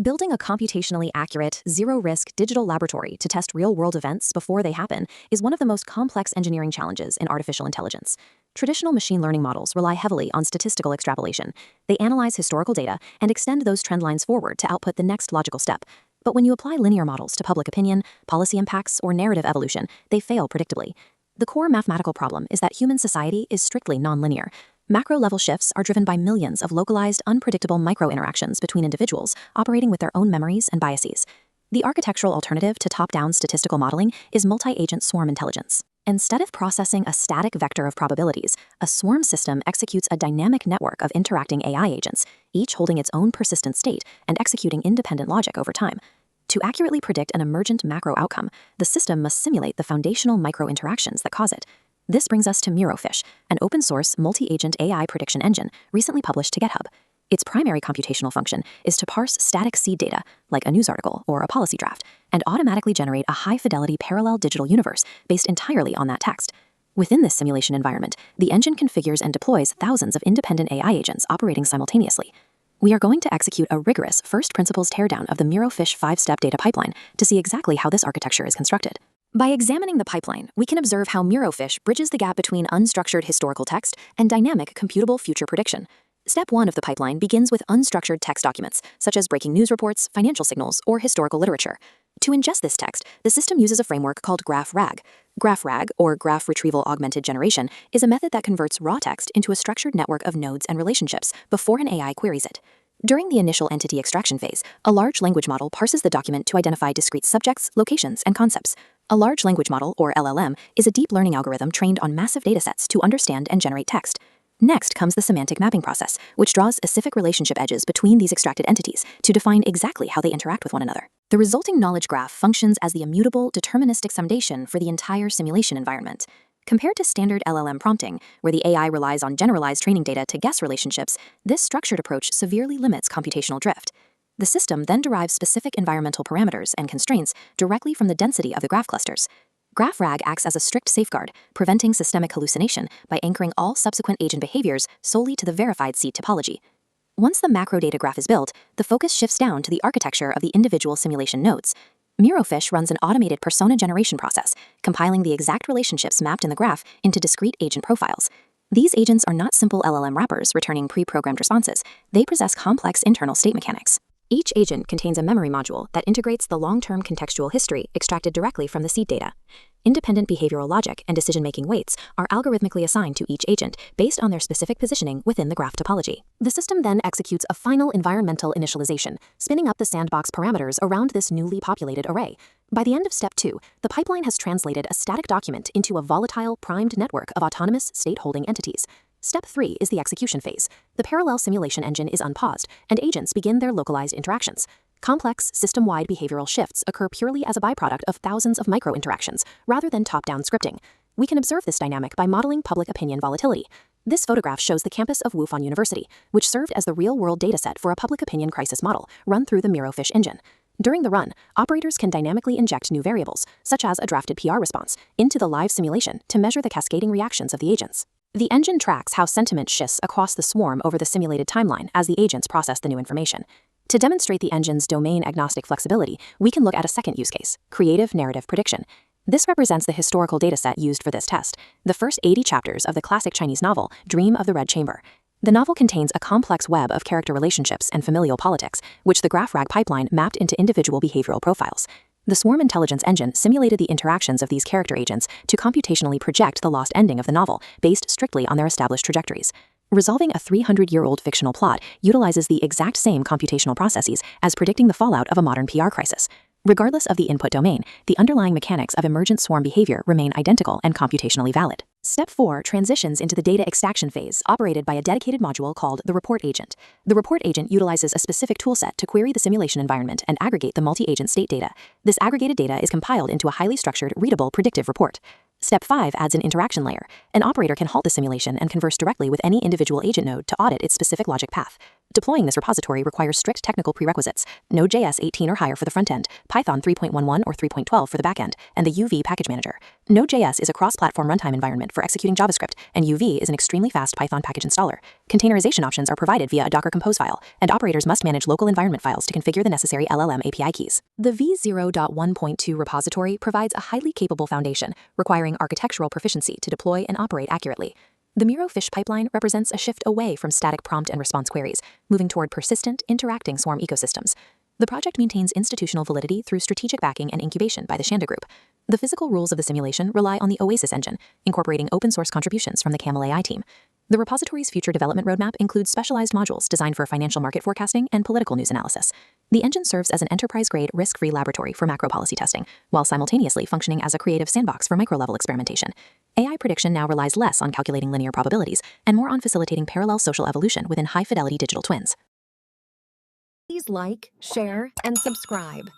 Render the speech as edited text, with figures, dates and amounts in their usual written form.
Building a computationally accurate, zero-risk digital laboratory to test real-world events before they happen is one of the most complex engineering challenges in artificial intelligence. Traditional machine learning models rely heavily on statistical extrapolation. They analyze historical data and extend those trend lines forward to output the next logical step. But when you apply linear models to public opinion, policy impacts, or narrative evolution, they fail predictably. The core mathematical problem is that human society is strictly nonlinear. Macro-level shifts are driven by millions of localized, unpredictable micro-interactions between individuals operating with their own memories and biases. The architectural alternative to top-down statistical modeling is multi-agent swarm intelligence. Instead of processing a static vector of probabilities, a swarm system executes a dynamic network of interacting AI agents, each holding its own persistent state and executing independent logic over time. To accurately predict an emergent macro outcome, the system must simulate the foundational micro-interactions that cause it. This brings us to MiroFish, an open-source multi-agent AI prediction engine recently published to GitHub. Its primary computational function is to parse static seed data, like a news article or a policy draft, and automatically generate a high-fidelity parallel digital universe based entirely on that text. Within this simulation environment, the engine configures and deploys thousands of independent AI agents operating simultaneously. We are going to execute a rigorous first principles teardown of the MiroFish 5-step data pipeline to see exactly how this architecture is constructed. By examining the pipeline, we can observe how MiroFish bridges the gap between unstructured historical text and dynamic computable future prediction. Step 1 of the pipeline begins with unstructured text documents, such as breaking news reports, financial signals, or historical literature. To ingest this text, the system uses a framework called GraphRag. GraphRag, or Graph Retrieval Augmented Generation, is a method that converts raw text into a structured network of nodes and relationships before an AI queries it. During the initial entity extraction phase, a large language model parses the document to identify discrete subjects, locations, and concepts. A large language model, or LLM, is a deep learning algorithm trained on massive datasets to understand and generate text. Next comes the semantic mapping process, which draws specific relationship edges between these extracted entities to define exactly how they interact with one another. The resulting knowledge graph functions as the immutable, deterministic foundation for the entire simulation environment. Compared to standard LLM prompting, where the AI relies on generalized training data to guess relationships, this structured approach severely limits computational drift. The system then derives specific environmental parameters and constraints directly from the density of the graph clusters. GraphRag acts as a strict safeguard, preventing systemic hallucination by anchoring all subsequent agent behaviors solely to the verified seed topology. Once the macro data graph is built, the focus shifts down to the architecture of the individual simulation nodes. MiroFish runs an automated persona generation process, compiling the exact relationships mapped in the graph into discrete agent profiles. These agents are not simple LLM wrappers returning pre-programmed responses. They possess complex internal state mechanics. Each agent contains a memory module that integrates the long-term contextual history extracted directly from the seed data. Independent behavioral logic and decision-making weights are algorithmically assigned to each agent based on their specific positioning within the graph topology. The system then executes a final environmental initialization, spinning up the sandbox parameters around this newly populated array. By the end of Step 2, the pipeline has translated a static document into a volatile, primed network of autonomous state-holding entities. Step 3 is the execution phase. The parallel simulation engine is unpaused, and agents begin their localized interactions. Complex, system-wide behavioral shifts occur purely as a byproduct of thousands of micro-interactions, rather than top-down scripting. We can observe this dynamic by modeling public opinion volatility. This photograph shows the campus of Wuhan University, which served as the real-world dataset for a public opinion crisis model run through the MiroFish engine. During the run, operators can dynamically inject new variables, such as a drafted PR response, into the live simulation to measure the cascading reactions of the agents. The engine tracks how sentiment shifts across the swarm over the simulated timeline as the agents process the new information. To demonstrate the engine's domain-agnostic flexibility, we can look at a second use case, creative narrative prediction. This represents the historical dataset used for this test, the first 80 chapters of the classic Chinese novel, Dream of the Red Chamber. The novel contains a complex web of character relationships and familial politics, which the GraphRag pipeline mapped into individual behavioral profiles. The Swarm Intelligence Engine simulated the interactions of these character agents to computationally project the lost ending of the novel based strictly on their established trajectories. Resolving a 300-year-old fictional plot utilizes the exact same computational processes as predicting the fallout of a modern PR crisis. Regardless of the input domain, the underlying mechanics of emergent swarm behavior remain identical and computationally valid. Step 4 transitions into the data extraction phase, operated by a dedicated module called the report agent. The report agent utilizes a specific toolset to query the simulation environment and aggregate the multi-agent state data. This aggregated data is compiled into a highly structured, readable, predictive report. Step 5 adds an interaction layer. An operator can halt the simulation and converse directly with any individual agent node to audit its specific logic path. Deploying this repository requires strict technical prerequisites: Node.js 18 or higher for the front end, Python 3.11 or 3.12 for the back end, and the UV package manager. Node.js is a cross-platform runtime environment for executing JavaScript, and UV is an extremely fast Python package installer. Containerization options are provided via a Docker Compose file, and operators must manage local environment files to configure the necessary LLM API keys. The v0.1.2 repository provides a highly capable foundation, requiring architectural proficiency to deploy and operate accurately. The MiroFish pipeline represents a shift away from static prompt and response queries, moving toward persistent, interacting swarm ecosystems. The project maintains institutional validity through strategic backing and incubation by the Shanda Group. The physical rules of the simulation rely on the Oasis engine, incorporating open-source contributions from the Camel AI team. The repository's future development roadmap includes specialized modules designed for financial market forecasting and political news analysis. The engine serves as an enterprise-grade, risk-free laboratory for macro policy testing, while simultaneously functioning as a creative sandbox for micro-level experimentation. AI prediction now relies less on calculating linear probabilities and more on facilitating parallel social evolution within high-fidelity digital twins. Please like, share, and subscribe.